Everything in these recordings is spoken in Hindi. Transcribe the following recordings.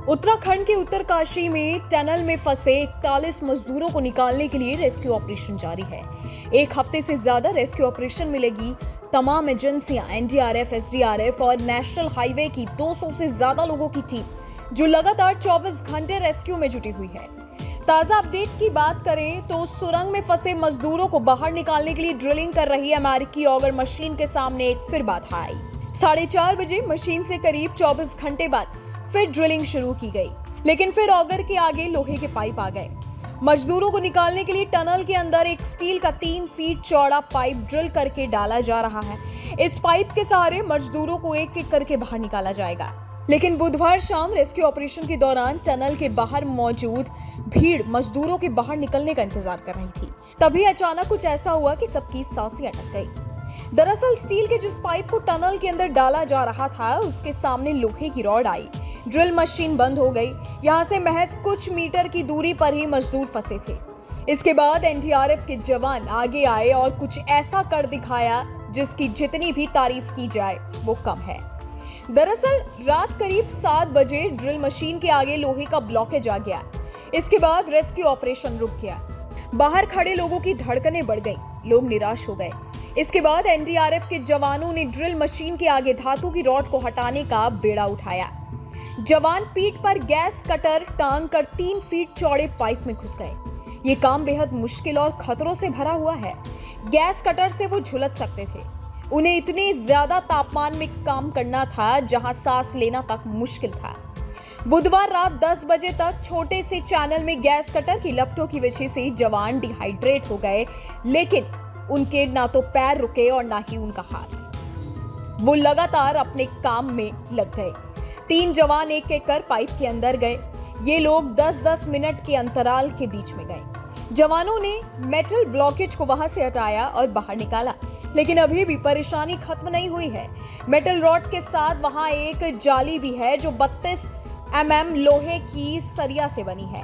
उत्तराखंड के उत्तरकाशी में टनल में फंसे 41 मजदूरों को निकालने के लिए रेस्क्यू ऑपरेशन जारी है। एक हफ्ते से ज्यादा रेस्क्यू ऑपरेशन में लगी तमाम एजेंसियां, एनडीआरएफ, एसडीआरएफ और नेशनल हाईवे की 200 से ज्यादा लोगों की टीम, जो लगातार 24 घंटे रेस्क्यू में जुटी हुई है। ताजा अपडेट की बात करें तो सुरंग में फंसे मजदूरों को बाहर निकालने के लिए ड्रिलिंग कर रही अमेरिकी ऑगर मशीन के सामने एक फिर बाधा आई। 4:30 बजे मशीन से करीब 24 घंटे बाद फिर ड्रिलिंग शुरू की गई, लेकिन फिर ऑगर के आगे लोहे के पाइप आ गए। मजदूरों को निकालने के लिए टनल के अंदर एक स्टील का 3 फीट चौड़ा पाइप ड्रिल करके डाला जा रहा है। इस पाइप के सहारे मजदूरों को एक एक करके बाहर निकाला जाएगा। लेकिन बुधवार शाम रेस्क्यू ऑपरेशन के दौरान टनल के बाहर मौजूद भीड़ मजदूरों के बाहर निकलने का इंतजार कर रही थी। तभी अचानक कुछ ऐसा हुआ कि सबकी सांसें अटक गई। दरअसल स्टील के जिस पाइप को टनल के अंदर डाला जा रहा था, उसके सामने लोहे की रॉड आई। ड्रिल मशीन बंद हो गई। यहां से महज कुछ मीटर की दूरी पर ही मजदूर फंसे थे। इसके बाद एनडीआरएफ के जवान आगे आए और कुछ ऐसा कर दिखाया जिसकी जितनी भी तारीफ की जाए वो कम है। दरअसल रात करीब 7 बजे ड्रिल मशीन के आगे लोहे का ब्लॉकेज आ गया। इसके बाद रेस्क्यू ऑपरेशन रुक गया। बाहर खड़े लोगों की धड़कनें बढ़ गईं, लोग निराश हो गए। इसके बाद एनडीआरएफ के जवानों ने ड्रिल मशीन के आगे धातु की रॉड को हटाने का बेड़ा उठाया। जवान पीठ पर गैस कटर टांग कर 3 फीट चौड़े पाइप में घुस गए। ये काम बेहद मुश्किल और खतरों से भरा हुआ है। गैस कटर से वो झुलस सकते थे। उन्हें इतने ज्यादा तापमान में काम करना था जहां सांस लेना तक मुश्किल था। बुधवार रात 10 बजे तक छोटे से चैनल में गैस कटर की लपटों की वजह से जवान डिहाइड्रेट हो गए, लेकिन उनके ना तो पैर रुके और ना ही उनका हाथ। वो लगातार अपने काम में लग गए। 3 जवान एक एक कर पाइप के अंदर गए। ये लोग 10-10 मिनट के अंतराल के बीच में गए। जवानों ने मेटल ब्लॉकेज को वहां से हटाया और बाहर निकाला, लेकिन अभी भी परेशानी खत्म नहीं हुई है। मेटल रॉड के साथ वहां एक जाली भी है जो 32 mm लोहे की सरिया से बनी है।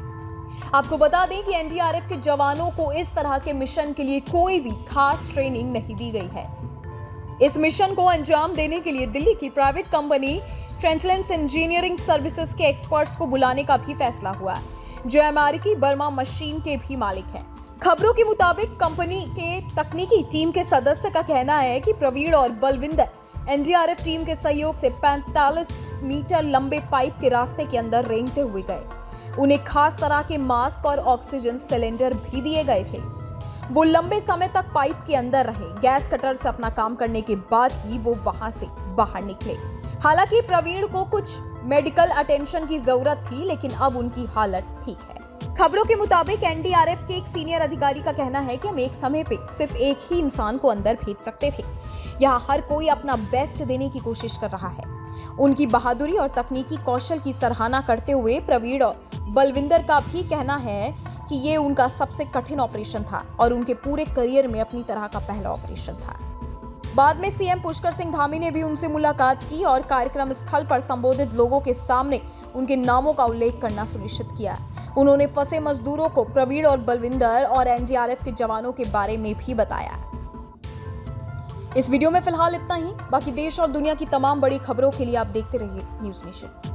आपको बता दें कि एनडीआरएफ के जवानों को इस तरह के मिशन के लिए कोई भी खास ट्रेनिंग नहीं दी गई है। इस मिशन को अंजाम देने के लिए दिल्ली की प्राइवेट कंपनी ट्रांसलेंस इंजीनियरिंग सर्विसेज के एक्सपर्ट्स को बुलाने का भी फैसला हुआ, जो अमेरिकी बर्मा मशीन के भी मालिक हैं। खबरों के मुताबिक कंपनी के तकनीकी टीम के सदस्य का कहना है कि प्रवीण और बलविंदर एनडीआरएफ टीम के सहयोग से 45 मीटर लंबे पाइप के रास्ते के अंदर रेंगते हुए गए। उन्हें खास तरह के मास्क और ऑक्सीजन सिलेंडर भी दिए गए थे। वो लंबे समय तक पाइप के अंदर रहे। गैस कटर से अपना काम करने के बाद ही वो वहां से बाहर निकले। हालांकि प्रवीण को कुछ मेडिकल अटेंशन की जरूरत थी, लेकिन अब उनकी हालत ठीक है। खबरों के मुताबिक एनडीआरएफ के एक सीनियर अधिकारी का कहना है कि हम एक समय पे सिर्फ एक ही इंसान को अंदर भेज सकते थे। यहाँ हर कोई अपना बेस्ट देने की कोशिश कर रहा है। उनकी बहादुरी और तकनीकी कौशल की सराहना करते हुए प्रवीण और बलविंदर का भी कहना है कि ये उनका सबसे कठिन ऑपरेशन था और उनके पूरे करियर में अपनी तरह का पहला ऑपरेशन था। बाद में सीएम पुष्कर सिंह धामी ने भी उनसे मुलाकात की और कार्यक्रम स्थल पर संबोधित लोगों के सामने उनके नामों का उल्लेख करना सुनिश्चित किया। उन्होंने फंसे मजदूरों को प्रवीण और बलविंदर और एनडीआरएफ के जवानों के बारे में भी बताया। इस वीडियो में फिलहाल इतना ही। बाकी देश और दुनिया की तमाम बड़ी खबरों के लिए आप देखते रहिए न्यूज़ नेशन।